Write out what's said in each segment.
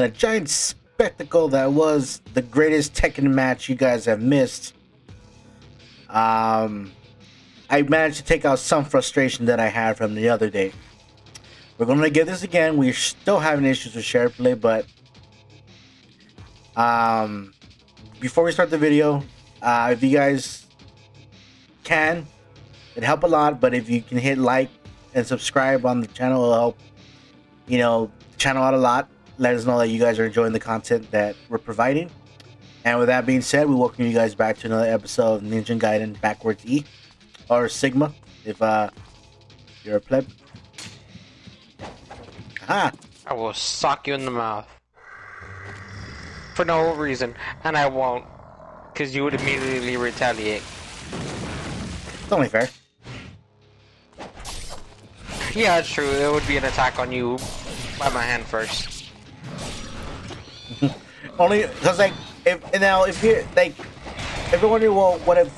in a giant spectacle that was the greatest Tekken match you guys have missed. I managed to take out some frustration that I had from the other day. We're going to give this again. We're still having issues with share play, but before we start the video, if you guys can, it'd help a lot. But if you can hit like and subscribe on the channel, it'll help, you know, the channel out a lot. Let us know that you guys are enjoying the content that we're providing. And with that being said, we welcome you guys back to another episode of Ninja Gaiden Backwards E, or Sigma, if you're a pleb. Aha! I will sock you in the mouth. For no reason. And I won't. Because you would immediately retaliate. It's only fair. Yeah, it's true. It would be an attack on you by my hand first. Only because, like, if you're like, if you're wondering, well, what if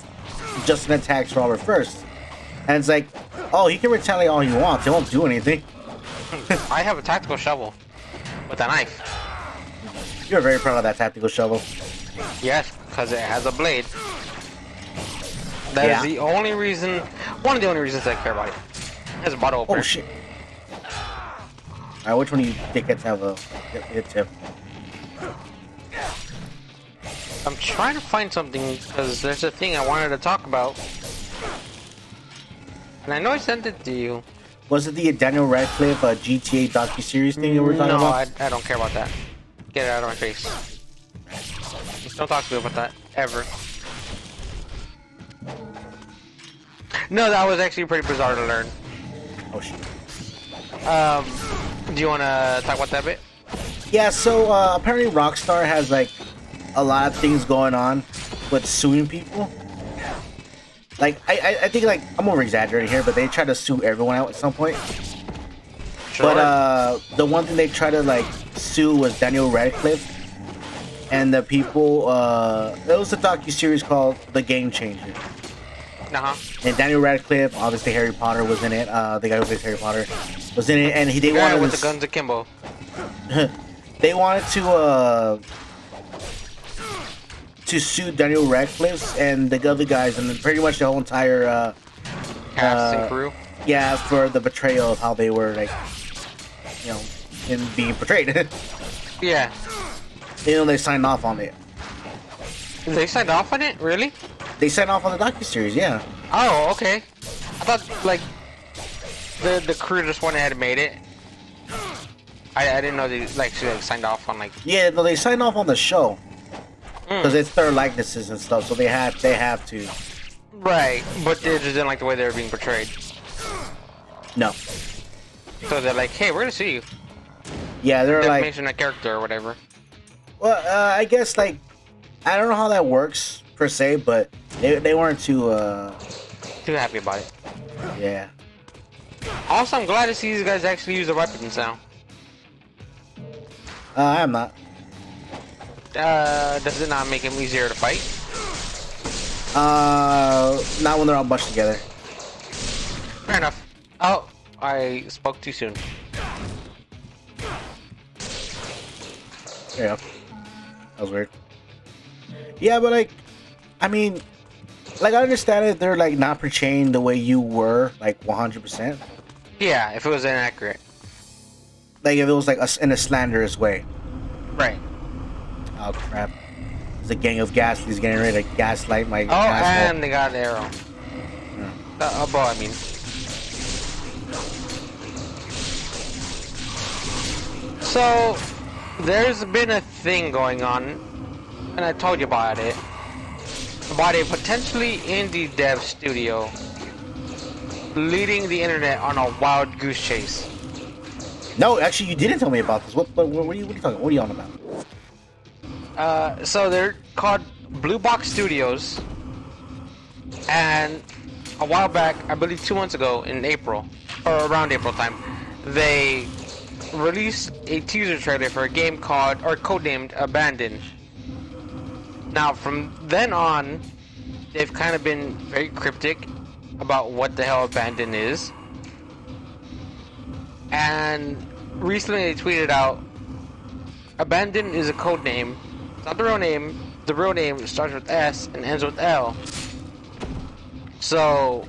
Justin attacks Robert first? And it's like, oh, he can retaliate all he wants. He won't do anything. I have a tactical shovel with a knife. You're very proud of that tactical shovel. Yes, because it has a blade. That is the only reason, one of the only reasons I care about it. It has a bottle opener. Oh shit! Alright, which one of you dickheads have a tip? I'm trying to find something because there's a thing I wanted to talk about. And I know I sent it to you. Was it the Daniel Radcliffe GTA docu-series thing that we're talking about? No, I don't care about that. Get it out of my face. Just don't talk to me about that, ever. No, that was actually pretty bizarre to learn. Oh shit. Do you want to talk about that bit? Yeah, so apparently Rockstar has like a lot of things going on with suing people. Like, I think, like, I'm over-exaggerating here, but they try to sue everyone out at some point. Sure. But the one thing they try to, like, sue was Daniel Radcliffe. And the people, it was a docu-series called The Game Changer. Uh-huh. And Daniel Radcliffe, obviously Harry Potter was in it. The guy who plays Harry Potter was in it, and they wanted with the guns akimbo. they wanted to sue Daniel Radcliffe and the other guys, and pretty much the whole entire cast and crew. Yeah, for the betrayal of how they were, like, you know, in being portrayed. Yeah. You know, they signed off on it. They signed off on it? Really? They signed off on the docuseries, yeah. Oh, okay. I thought, like, the crew just went ahead and made it. I didn't know they actually signed off on, like... Yeah, no, they signed off on the show. Because it's their likenesses and stuff, so they have to. Right, but they just didn't like the way they were being portrayed. No. So they're like, hey, we're gonna sue you. Yeah, they're like... Defamation of character or whatever. Well, I guess, like, I don't know how that works, per se, but they weren't too happy about it. Yeah. Also, I'm glad to see these guys actually use the weapons now. I'm not. Does it not make them easier to fight? Not when they're all bunched together. Fair enough. Oh, I spoke too soon. Yeah. That was weird. Yeah, but, like, I mean, like, I understand it. They're, like, not portraying the way you were, like, 100%. Yeah, if it was inaccurate. Like, if it was, like, in a slanderous way. Right. Oh, crap. There's a gang of Ghastlies getting ready to gaslight my asshole. And they got an arrow. Yeah. A bow, I mean. So, there's been a thing going on, and I told you about it. About a potentially indie dev studio leading the internet on a wild goose chase. No, actually, you didn't tell me about this. What are you talking? What are you on about? So they're called Blue Box Studios, and a while back, I believe 2 months ago in April, or around April time, they released a teaser trailer for a game called, or codenamed, Abandoned. Now, from then on, they've kind of been very cryptic about what the hell Abandoned is. And recently they tweeted out Abandon is a code name. It's not the real name. The real name starts with S and ends with L. So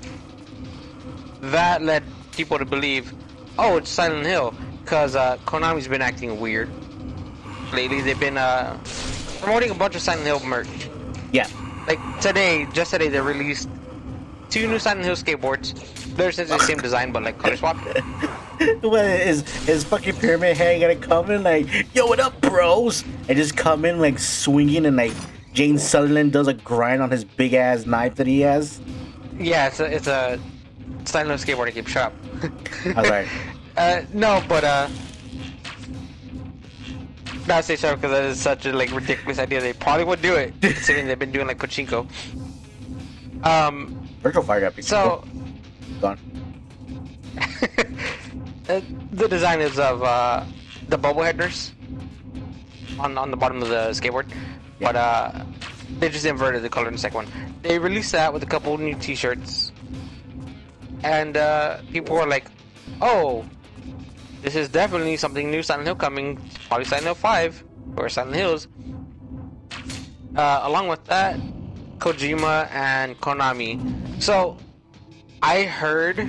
that led people to believe, oh, it's Silent Hill, because Konami's been acting weird lately. They've been promoting a bunch of Silent Hill merch. Yeah. Like just today, they released 2 new Silent Hill skateboards. They're essentially the same design, but like color swap. What is fucking Pyramid Head gonna come in like, yo, what up, bros? And just come in like swinging, and like James Sutherland does a grind on his big ass knife that he has. Yeah, it's a Silent Hill skateboard to keep shop. All right. No, but not say so because that is such a like ridiculous idea. They probably would do it, considering they've been doing like pachinko. Virtual Fire got so gone. The design is of the bubble headers on the bottom of the skateboard, Yeah. but they just inverted the color in the second one. They released that with a couple new T-shirts, and people were like, "Oh, this is definitely something new, Silent Hill coming, probably Silent Hill 5 or Silent Hills." Along with that, Kojima and Konami. So I heard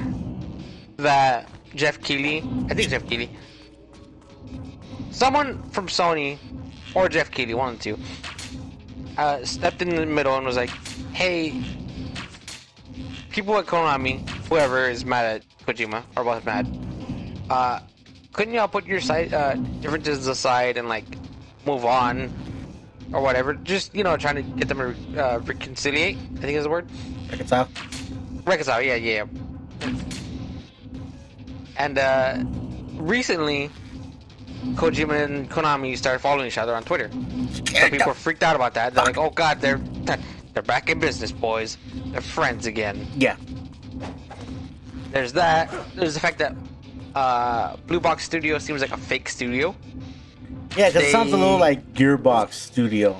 that Jeff Keighley, I think Jeff Keighley, someone from Sony or Jeff Keighley, one of the two, stepped in the middle and was like, "Hey, people at Konami, whoever is mad at Kojima or was mad, couldn't y'all put your differences aside and like move on or whatever? Just trying to get them to reconciliate. I think is the word. Reconcile. Reconcile. Yeah. And recently, Kojima and Konami started following each other on Twitter. So people were freaked out about that. They're like, "Oh God, they're back in business, boys. They're friends again." Yeah. There's that. There's the fact that Blue Box Studio seems like a fake studio. Yeah, because it sounds a little like Gearbox Studio.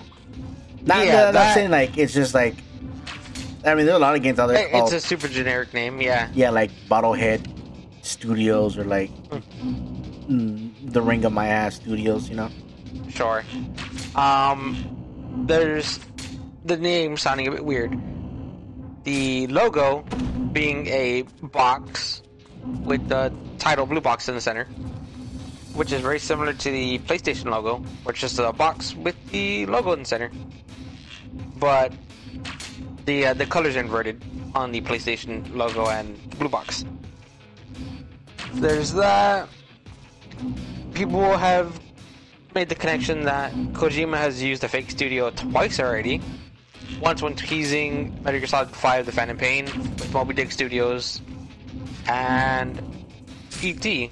Not saying like it's just like. I mean, there are a lot of games out there. It's a super generic name, yeah. Yeah, like Bottlehead Studios or like the Ring of My Ass Studios, Sure. There's the name sounding a bit weird. The logo being a box with the title Blue Box in the center, which is very similar to the PlayStation logo, which is a box with the logo in the center. But the colors are inverted on the PlayStation logo and Blue Box. There's that. People have made the connection that Kojima has used a fake studio twice already. Once when teasing Metal Gear Solid 5: The Phantom Pain with Moby Dick Studios, and E.T.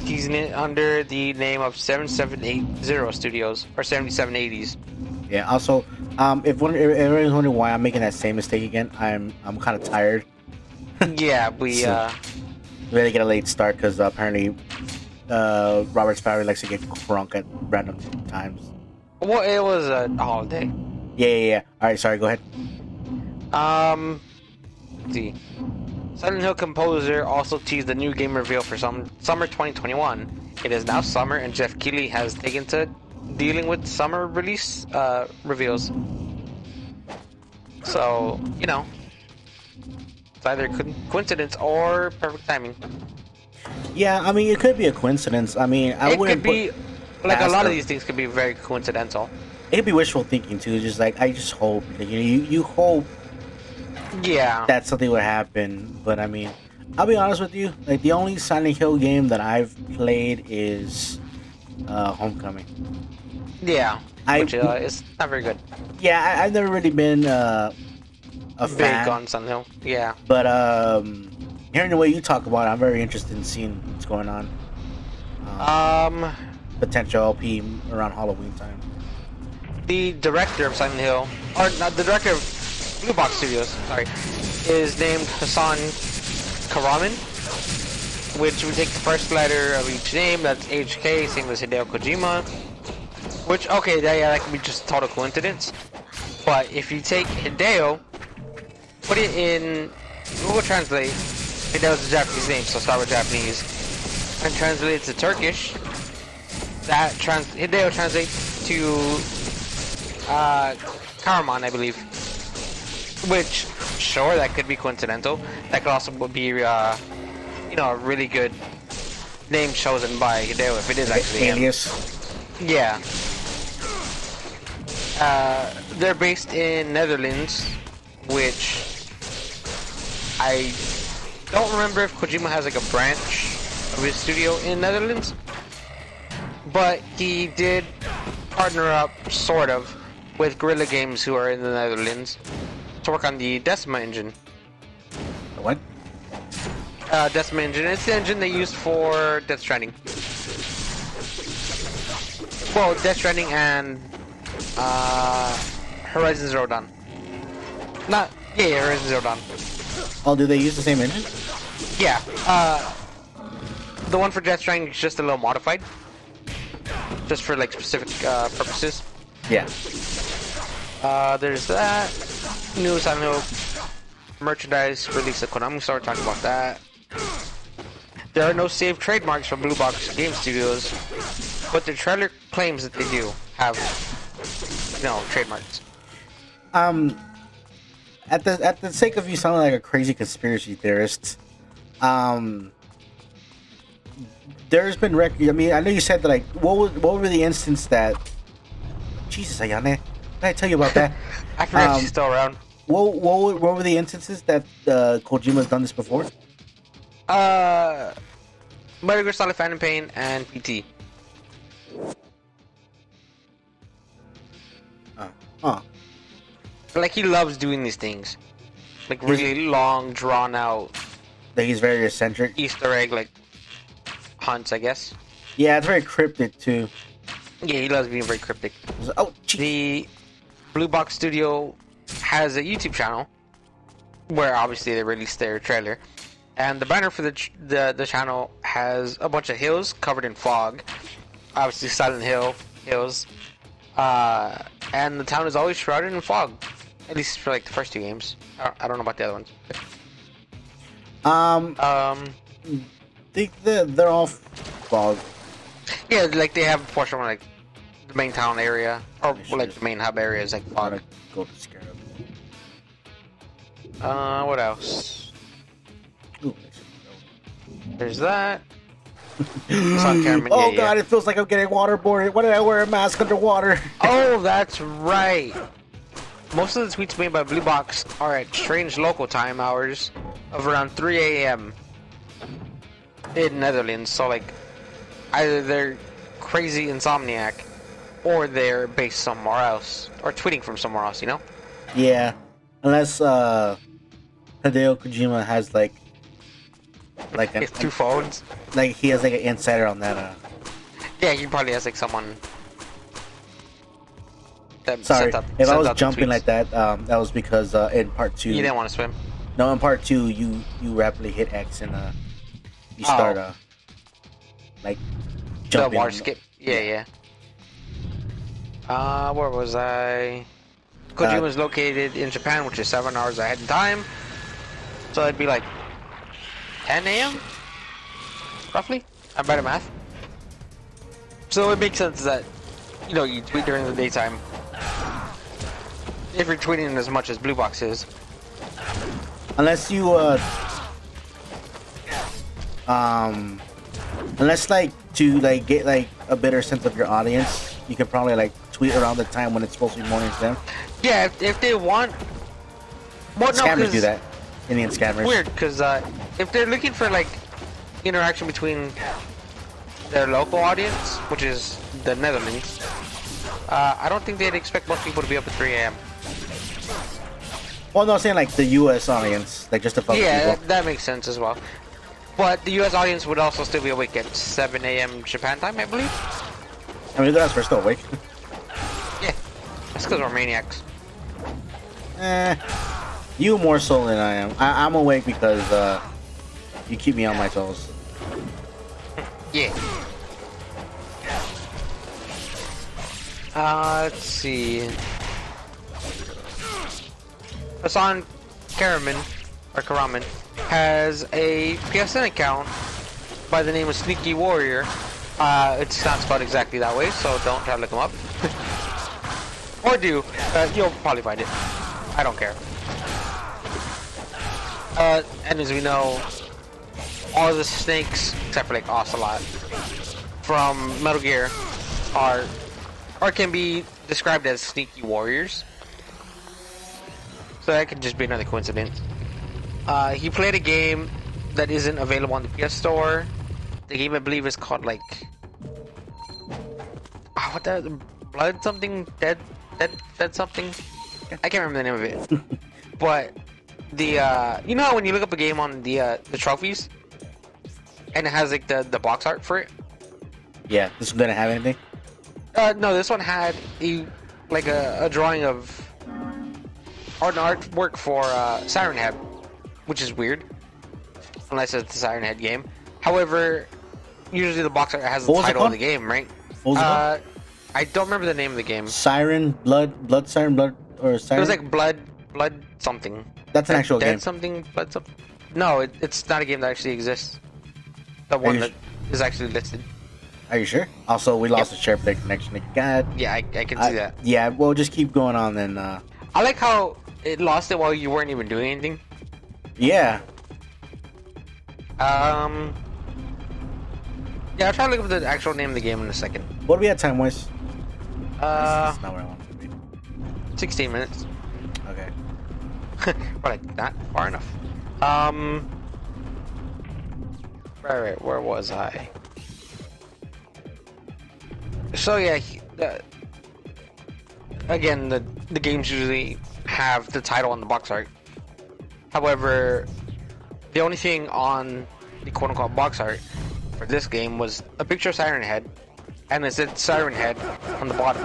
teasing it under the name of 7780 Studios or 7780s. Yeah. Also, if everyone's wondering why I'm making that same mistake again, I'm kind of tired. Yeah, we really get a late start because apparently Robert's family likes to get crunk at random times. Well, it was a holiday. Yeah. All right, sorry. Go ahead. Let's see. Silent Hill composer also teased the new game reveal for summer 2021. It is now summer, and Jeff Keighley has taken to dealing with summer release reveals. So, it's either coincidence or perfect timing. Yeah, I mean, it could be a coincidence. I mean, I wouldn't. It could be like a lot of these things could be very coincidental. It'd be wishful thinking too. Just like I just hope, you hope. Yeah. That something would happen, but I mean, I'll be honest with you. Like the only Silent Hill game that I've played is Homecoming. Yeah. Which is not very good. Yeah, I've never really been a big fan on Silent Hill. Yeah. But hearing the way you talk about it, I'm very interested in seeing what's going on. Potential LP around Halloween time. The director of Silent Hill, or not the director of Blue Box Studios, sorry, is named Hassan Karaman, which we take the first letter of each name. That's HK, same as Hideo Kojima. Which, okay, that can be just total coincidence. But if you take Hideo, put it in Google Translate, Hideo's a Japanese name, so start with Japanese, and translate it to Turkish, that Hideo translates to Karamon, I believe. Which, sure, that could be coincidental. That could also be, you know, a really good name chosen by Hideo if it is actually alias. Him. Yeah. They're based in Netherlands, which I don't remember if Kojima has like a branch of his studio in Netherlands, but he did partner up, sort of, with Guerrilla Games, who are in the Netherlands, to work on the Decima engine. What? Decima engine. It's the engine they used for Death Stranding. Well, Death Stranding and Horizon Zero Dawn. Horizon Zero Dawn. Oh, do they use the same engine? Yeah. The one for Death Stranding is just a little modified, just for like specific purposes. Yeah. There's that. New Silent Hill merchandise released at Konami Store. Talking about that. There are no saved trademarks from Blue Box Game Studios, but the trailer claims that they do have, you know, trademarks. At the sake of you sounding like a crazy conspiracy theorist, there's been record. I mean, I know you said that, like, what were the instance that? Jesus, Ayane, did I tell you about that? I forgot she's still around. What were the instances that Kojima's done this before? Metal Gear Solid Phantom Pain and PT. Like, he loves doing these things. Like, really long, drawn out. Like, he's very eccentric. Easter egg, like, hunts, I guess. Yeah, it's very cryptic, too. Yeah, he loves being very cryptic. Oh, geez. The Blue Box Studio has a YouTube channel where obviously they released their trailer, and the banner for the channel has a bunch of hills covered in fog, obviously Silent Hill hills, and the town is always shrouded in fog, at least for like the first two games. I don't know about the other ones. They're all fog. Yeah, like they have a portion where like the main town area, or like the main hub area is like fog. Go to Scarab. What else? Ooh, there's that. It's on camera. Oh god, it feels like I'm getting waterboarded. Why did I wear a mask underwater? Oh, that's right. Most of the tweets made by Blue Box are at strange local time hours of around 3 a.m. in Netherlands. So like, either they're crazy insomniac, or they're based somewhere else, or tweeting from somewhere else. You know? Yeah, unless Hideo Kojima has like two phones. Like he has like an insider on that. Yeah, he probably has like someone. That Sorry, if I was jumping tweets. like that, that was because in part 2. You didn't want to swim. No, in part 2, you rapidly hit X and you start like jumping. The water skip. Yeah. Where was I? Kojima was located in Japan, which is 7 hours ahead in time. So it'd be like 10 a.m. roughly. I'm bad at math. So it makes sense that, you know, you tweet during the daytime. If you're tweeting as much as Blue Box is. Unless you unless like to like get like a better sense of your audience, you could probably like tweet around the time when it's supposed to be morning to them. Yeah, if they want. Well, no, scammers do that. Indian scammers. Weird, because if they're looking for like interaction between their local audience, which is the Netherlands, I don't think they'd expect most people to be up at 3 a.m. Well, no, I'm saying like the U.S. audience, like just to fuck Yeah, people. that makes sense as well. But the U.S. audience would also still be awake at 7 a.m. Japan time, I believe. I mean, that's we're still awake. Yeah, that's because we're maniacs. You more so than I am. I'm awake because you keep me on my toes. Yeah. Let's see. Hassan Karaman has a PSN account by the name of Sneaky Warrior, It's not spelled exactly that way, so don't try to look them up. Or do. You'll probably find it. I don't care. And as we know, all the snakes, except for like Ocelot, from Metal Gear, are or can be described as sneaky warriors. So that could just be another coincidence. He played a game that isn't available on the PS Store. The game, I believe, is called like what the Blood something Dead something. I can't remember the name of it. But the you know how when you look up a game on the trophies, and it has like the box art for it. Yeah, this one didn't have anything. No, this one had a drawing of art and artwork for Siren Head, which is weird, unless it's the Siren Head game. However, usually the box art has the title of the game, right? What was it called? I don't remember the name of the game. Siren, Blood, Siren, Blood, or Siren? It was like Blood something. That's an actual game. Dead something, Blood something. No, it's not a game that actually exists. The one that is actually listed. Are you sure? Also, we lost the share play connection. God. Yeah, I can see that. Yeah, well, just keep going on then. I like how it lost it while you weren't even doing anything. Yeah. Yeah, I'll try to look up the actual name of the game in a second. What do we have time-wise? That's not where I want to be. 16 minutes. Okay. But like, not far enough. Right, where was I? So yeah, again, the games usually have the title on the box art. However, the only thing on the quote-unquote box art for this game was a picture of Siren Head, and it said Siren Head on the bottom.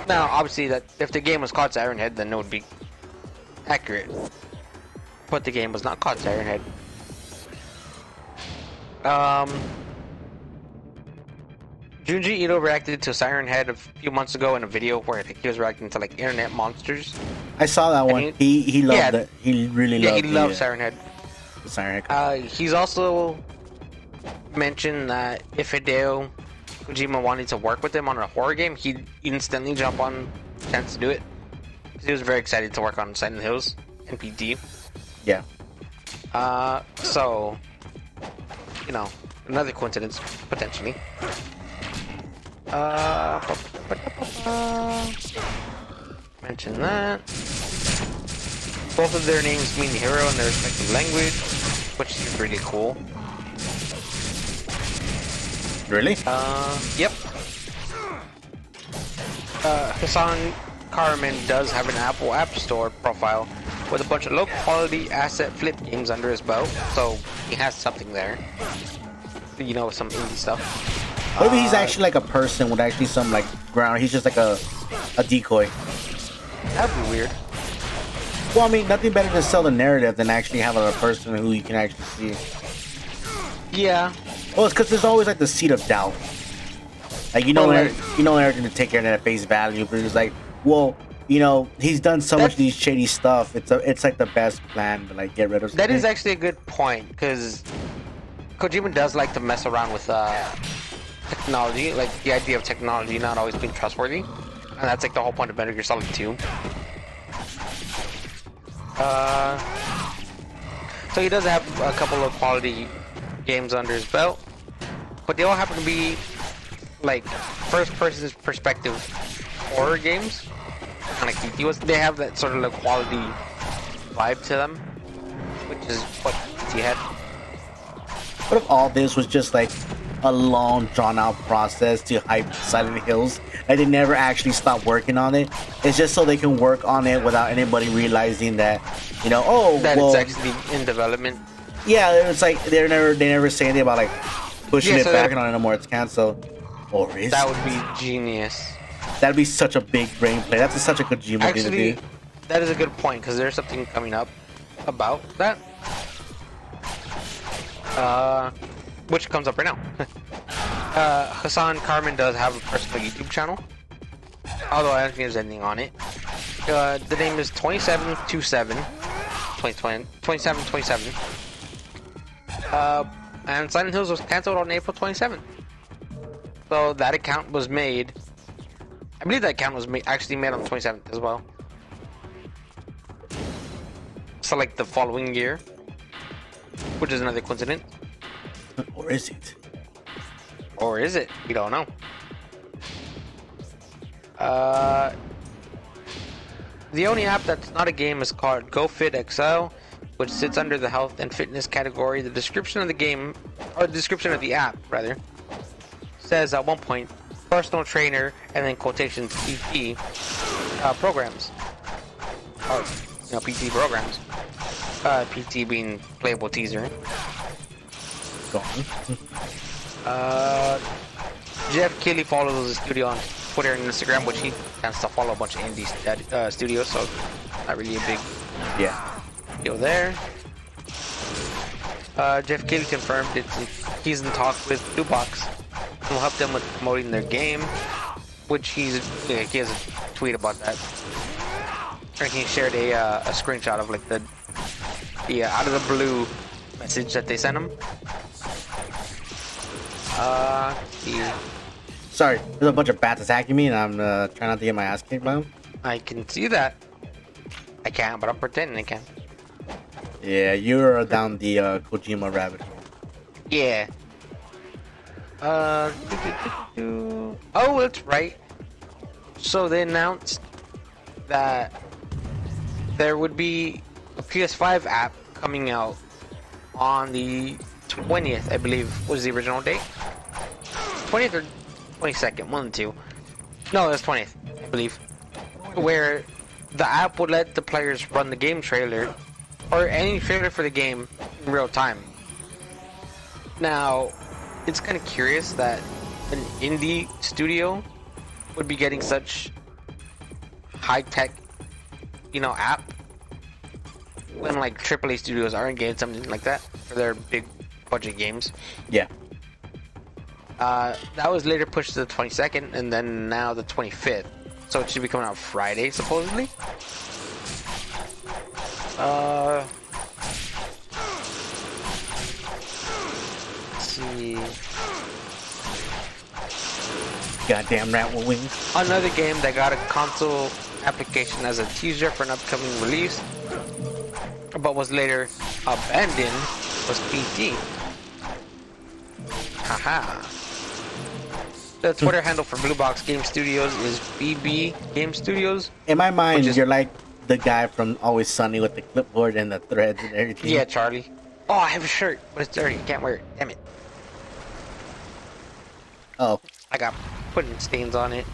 Now, obviously, that if the game was called Siren Head, then it would be accurate. But the game was not called Siren Head. Junji Ito reacted to Siren Head a few months ago in a video where I think he was reacting to like internet monsters. I saw that one. He loved it. He really loved it. Yeah, he loved Siren Head. Siren Head. He's also mentioned that if Hideo Kojima wanted to work with him on a horror game, he'd instantly jump on the chance to do it. Because he was very excited to work on Silent Hills and PT. Yeah. So, you know, another coincidence, potentially. Mention that. Both of their names mean hero in their respective language, which is really cool. Really? Yep. Hassan Karaman does have an Apple App Store profile with a bunch of low-quality asset flip games under his belt, so he has something there. You know, some indie stuff. Maybe he's actually like a person with actually some like ground. He's just like a decoy. That'd be weird. Well, I mean, nothing better to sell the narrative than actually having a person who you can actually see. Yeah. Well, it's because there's always like the seed of doubt. Like you know everything to take care of that at face value, but it's like, well, you know, he's done so much of these shady stuff. It's like the best plan to like get rid of something. That is actually a good point, because Kojima does like to mess around with technology, like the idea of technology not always being trustworthy, and that's like the whole point of Metal Gear Solid 2. So he does have a couple of quality games under his belt, but they all happen to be like first-person perspective horror games. And like they have that sort of like quality vibe to them, which is what he had. What if all this was just like a long, drawn-out process to hype Silent Hills, and they never actually stopped working on it? It's just so they can work on it without anybody realizing that, you know, it's actually in development. Yeah, it's like they never say anything about like pushing it back on it anymore. It's canceled. Or is that would be genius. That'd be such a big brain play. That's such a Kojima thing to do. That is a good point, because there's something coming up about that. Which comes up right now. Hassan Karaman does have a personal YouTube channel, although I don't think there's anything on it. The name is 2727 2727. And Silent Hills was cancelled on April 27th. So that account was made. I believe that account was actually made on the 27th as well. So like the following year, which is another coincidence. Or is it? Or is it? We don't know. The only app that's not a game is called GoFit XL, which sits under the health and fitness category. The description of the game, or the description of the app, rather, says at one point, personal trainer, and then quotations, PT programs. Or, PT programs. PT being playable teaser. Go on. Jeff Keighley follows the studio on Twitter and Instagram, which he tends to follow a bunch of indie studios, so not really a big deal there. Jeff Keighley confirmed he's in talk with Blue Box and will help them with promoting their game, which he has a tweet about that. And he shared a screenshot of like the out of the blue message that they sent him. Sorry, there's a bunch of bats attacking me, and I'm trying not to get my ass kicked by them. I can see that. I can't, but I'm pretending I can. Yeah, you're down the Kojima rabbit hole. Yeah. Oh, that's right. So they announced that there would be a PS5 app coming out on the 20th, I believe, was the original date. 20th or 22nd, one of the two. No, it was 20th, I believe. Where the app would let the players run the game trailer, or any trailer for the game, in real time. Now, it's kind of curious that an indie studio would be getting such high-tech, app, when like AAA studios aren't getting something like that for their big budget games. Yeah. That was later pushed to the 22nd, and then now the 25th. So it should be coming out Friday, supposedly. Let's see. Goddamn rat with wings. Another game that got a console application as a teaser for an upcoming release, but was later abandoned, was PT. Haha. The Twitter handle for Blue Box Game Studios is BB Game Studios. In my mind, you're like the guy from Always Sunny with the clipboard and the threads and everything. Yeah, Charlie. Oh, I have a shirt, but it's dirty. I can't wear it. Damn it. Oh. I got pudding stains on it.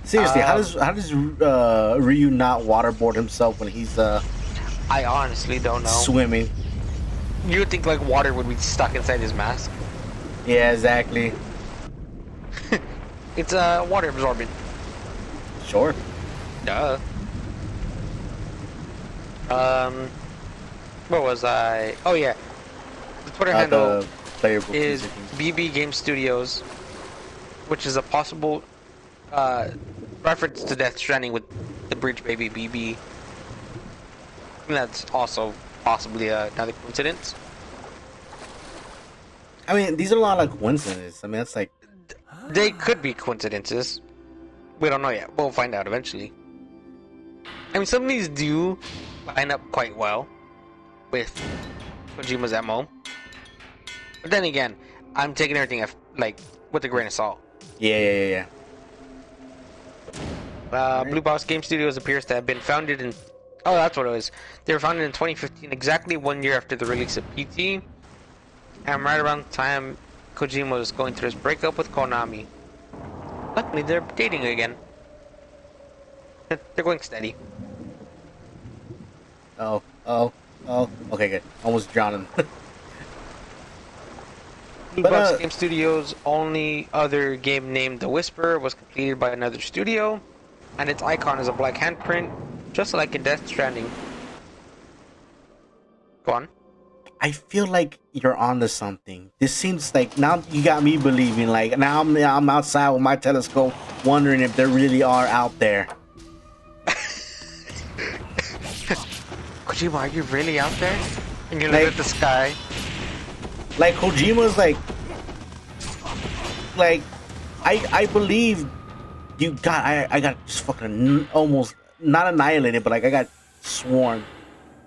Seriously, how does Ryu not waterboard himself when he's I honestly don't know. Swimming? You would think like water would be stuck inside his mask. Yeah, exactly. It's water absorbent. Sure. Duh. Where was I? Oh yeah. The Twitter handle is BB Game Studios, which is a possible reference to Death Stranding with the bridge baby BB. And that's also possibly another coincidence. I mean, these are a lot of coincidences. I mean, that's like... They could be coincidences. We don't know yet. We'll find out eventually. I mean, some of these do line up quite well with Kojima's MO. But then again, I'm taking everything like with a grain of salt. Yeah. Blue Box Game Studios appears to have been founded in... Oh, that's what it was. They were founded in 2015, exactly 1 year after the release of PT. And right around the time Kojima was going through his breakup with Konami. Luckily, they're dating again. They're going steady. Oh. Okay, good. Almost drowning. Blue Box Game Studios' only other game named The Whisper was completed by another studio, and its icon is a black handprint, just like in Death Stranding. Go on. I feel like you're onto something. This seems like now you got me believing. Like now I'm outside with my telescope, wondering if there really are out there. Kojima, are you really out there? And you look at the sky. Like Kojima's like like, I believe you got. I got just fucking almost not annihilated, but like I got swarmed.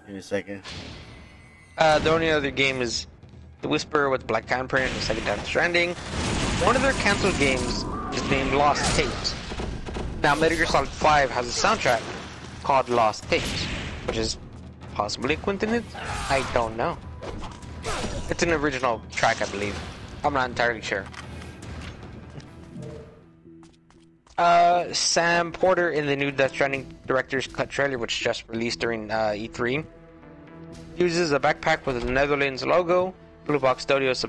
Give me a second. The only other game is The Whisper with Black Camper and the second Death Stranding. One of their canceled games is named Lost Tapes. Now, Metal Gear Solid 5 has a soundtrack called Lost Tapes, which is possibly a coincidence? I don't know. It's an original track, I believe. I'm not entirely sure. Sam Porter in the new Death Stranding Director's Cut trailer, which just released during E3, uses a backpack with the Netherlands logo. Blue Box Studios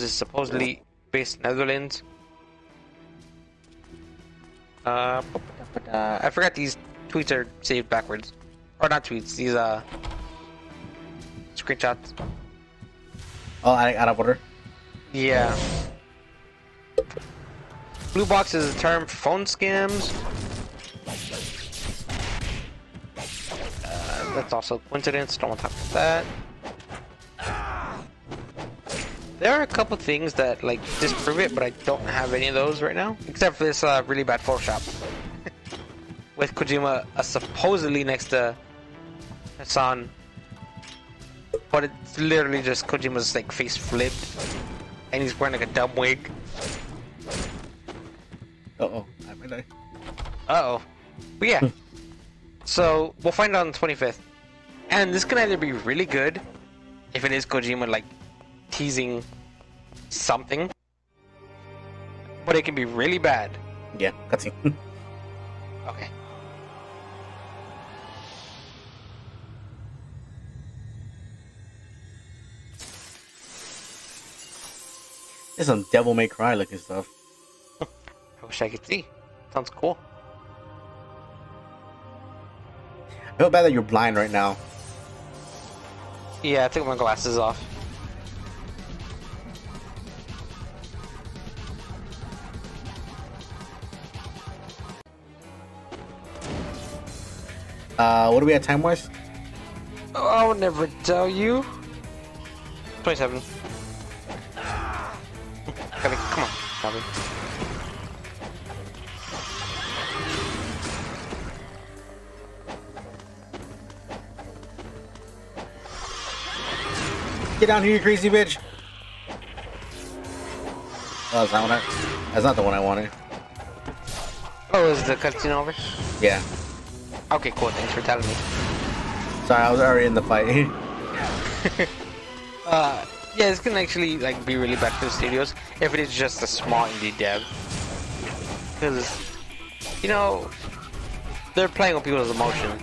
is supposedly based in Netherlands. I forgot these tweets are saved backwards. Or not tweets, these screenshots. Oh, out of order? Yeah. Blue box is a term for phone scams. That's also a coincidence, don't want to talk about that. There are a couple things that like disprove it, but I don't have any of those right now. Except for this really bad Photoshop. With Kojima supposedly next to Hassan. But it's literally just Kojima's like face flipped. And he's wearing like a dumb wig. Uh-oh, I might die. Uh-oh. But yeah. So, we'll find out on the 25th. And this can either be really good, if it is Kojima like teasing something, but it can be really bad. Yeah, cutscene. Okay. It's some Devil May Cry looking stuff. I wish I could see. Sounds cool. I feel bad that you're blind right now. Yeah, I took my glasses off. What do we have time-wise? Oh, I will never tell you. 27. Come on, Calvin. Get down here, you crazy bitch! Oh, that's not the one I wanted. Oh, is the cutscene over? Yeah. Okay, cool. Thanks for telling me. Sorry, I was already in the fight. Yeah, this can actually like be really bad for the studios if it is just a small indie dev. Because, you know, they're playing with people's emotions.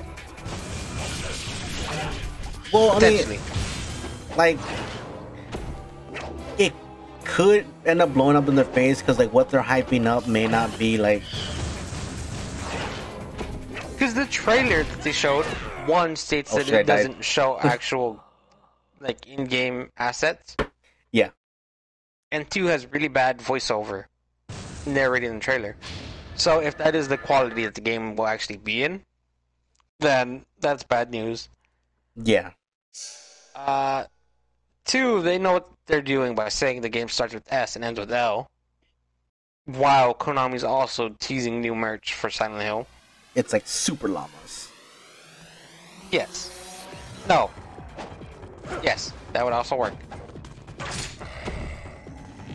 Well, I mean, like, it could end up blowing up in their face because, like, what they're hyping up may not be like. Because the trailer that they showed, one states that it doesn't show actual, like, in-game assets. Yeah. And two has really bad voiceover narrating the trailer. So if that is the quality that the game will actually be in, then that's bad news. Yeah. Two, they know what they're doing by saying the game starts with S and ends with L. While Konami's also teasing new merch for Silent Hill. It's like super llamas. Yes. No. Yes, that would also work.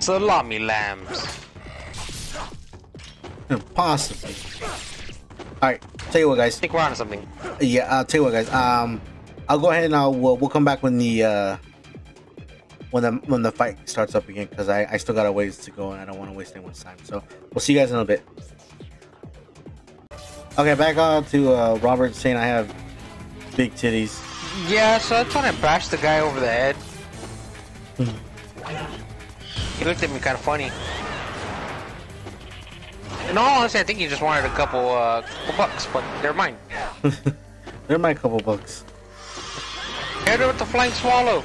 Salami lambs. Possibly. Alright, tell you what, guys. I think we're on to something. Yeah, I'll tell you what, guys. I'll go ahead and we'll come back when the fight starts up again, because I still got a ways to go and I don't want to waste anyone's time. So we'll see you guys in a bit. Okay, back on to Robert saying I have big titties. Yeah, so I was trying to bash the guy over the head. He looked at me kind of funny. In all honesty, I think he just wanted a couple bucks, but they're mine. They're my couple bucks. Hit her with the flying swallow.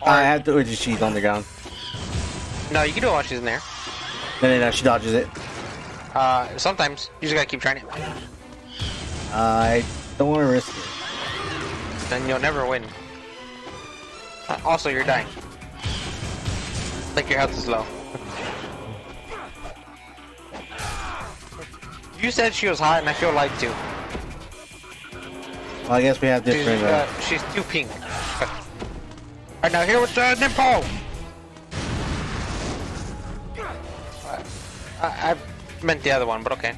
I have to, or she's on the ground. No, you can do it while she's in there. No, she dodges it. Sometimes. You just gotta keep trying it. I don't want to risk it. Then you'll never win. Also, you're dying. Like your health is low. You said she was hot, and I feel lied to. Well, I guess we have different. She's too pink. Alright, now here with Nimpo! I meant the other one, but okay.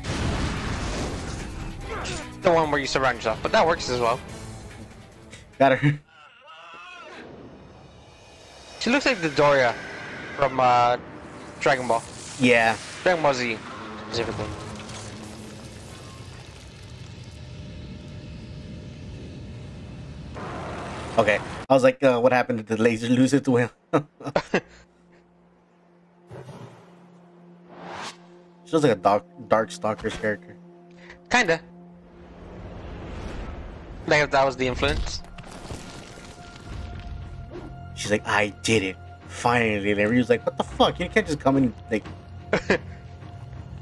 The one where you surround yourself, but that works as well. Got her. She looks like the Doria from Dragon Ball. Yeah. Dragon Ball Z, specifically. Okay. I was like, what happened to the laser lucid whale? She looks like a dark stalker's character. Kinda. Like if that was the influence. She's like, I did it. Finally. And everyone's like, what the fuck? You can't just come and like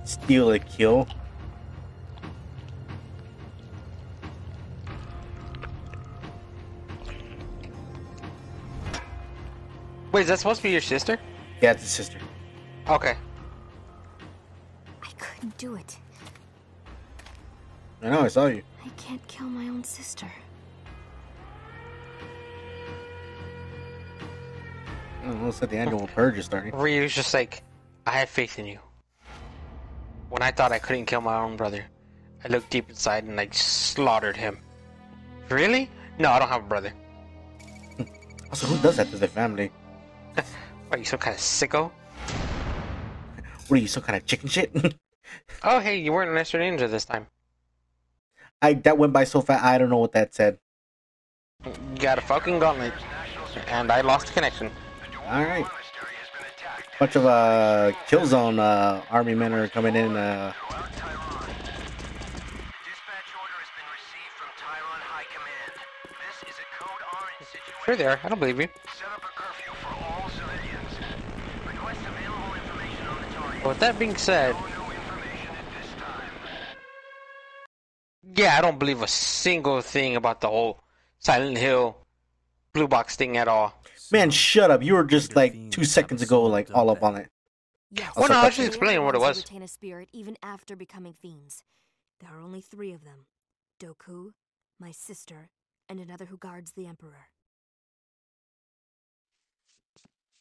steal a kill. Wait, is that supposed to be your sister? Yeah, it's his sister. Okay. I couldn't do it. I know, I saw you. I can't kill my own sister. I don't know, it's like the annual purge is starting. Ryu's just like, I have faith in you. When I thought I couldn't kill my own brother, I looked deep inside and I slaughtered him. Really? No, I don't have a brother. Also, who does that to their family? What, are you some kind of sicko? What are you, some kind of chicken shit? Oh, hey, you weren't an extra ninja this time. That went by so fast, I don't know what that said. You got a fucking gauntlet. And I lost connection. Alright. Bunch of Killzone army men are coming in. Dispatch order has been received from Tyron High Command. This is a code orange situation. Sure they are. I don't believe you. Set up a curfew for all civilians. Request available information on the target. With that being said, No new information at this time. yeah, I don't believe a single thing about the whole Silent Hill blue box thing at all. Man, shut up. You were just like 2 seconds ago, like all up on it. Yes. Well, no, I was just They are explaining the what it ones who was. retain a spirit even after becoming fiends. There are only 3 of them. Doku, my sister, and another who guards the Emperor.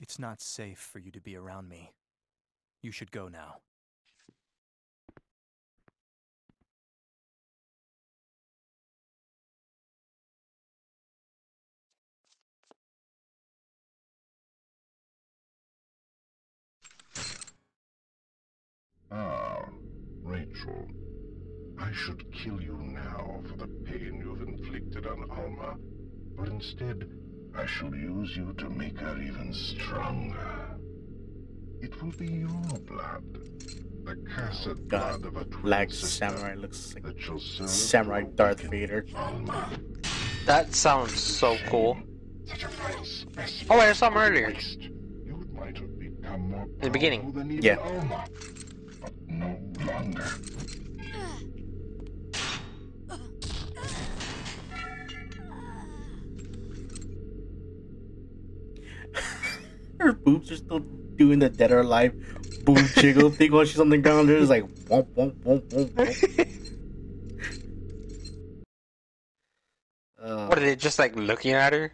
It's not safe for you to be around me. You should go now. Ah, Rachel. I should kill you now for the pain you've inflicted on Alma, but instead, I shall use you to make her even stronger. It will be your blood, the cursed blood of a twin Black sister Samurai looks like that shall serve Samurai your Darth wicked Vader. Alma. That sounds so cool. Such a vile specimen Oh, wait, I saw him earlier. waste. You might have become more the beginning. powerful than even Yeah. Alma, but no longer. Her boobs are still doing the dead or alive boob jiggle thing while she's on the ground. There's like womp womp womp womp womp. What are they just like looking at her?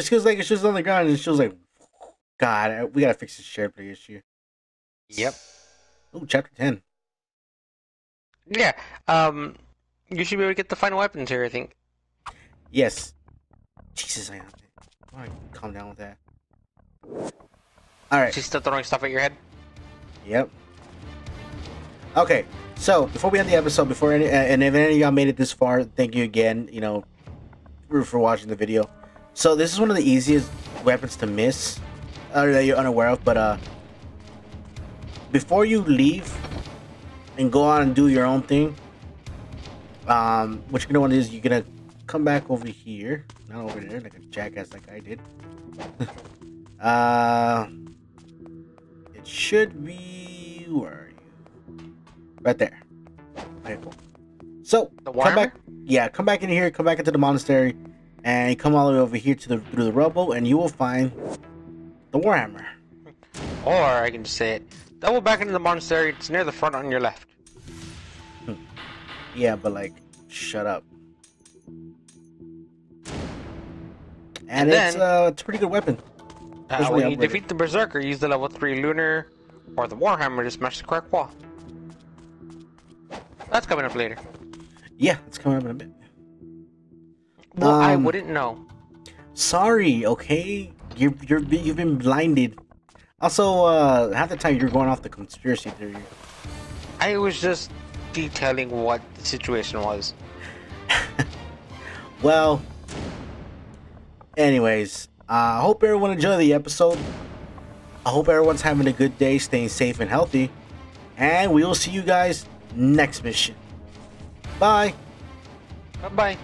She feels like she's on the ground and she was like, God, we gotta fix this shared play issue. Yep. Oh, chapter 10. Yeah. You should be able to get the final weapons here, I think. Yes. Jesus, I want to calm down with that. Alright. She's still throwing stuff at your head. Yep. Okay, so before we end the episode, and if any of y'all made it this far, thank you again, for watching the video. So this is one of the easiest weapons to miss, or that you're unaware of, but before you leave and go on and do your own thing, what you're gonna want to do is you're gonna come back over here, not over there, like a jackass like I did. It should be, where are you? Right there. Okay, cool. So The come back, Warhammer? come back in here, come back into the monastery, and you come all the way over here through the rubble, and you will find the Warhammer. Or I can just say it. Double back into the monastery. It's near the front on your left. Yeah, but like, shut up. And it's a pretty good weapon. When you defeat the Berserker, use the level 3 Lunar or the Warhammer to smash the crack wall. That's coming up later. Yeah, it's coming up in a bit. Well, I wouldn't know. Sorry, okay? You've been blinded. Also, half the time you're going off the conspiracy theory. I was just detailing what the situation was. Well, anyways, I hope everyone enjoyed the episode. I hope everyone's having a good day, staying safe and healthy. And we will see you guys next mission. Bye. Bye-bye.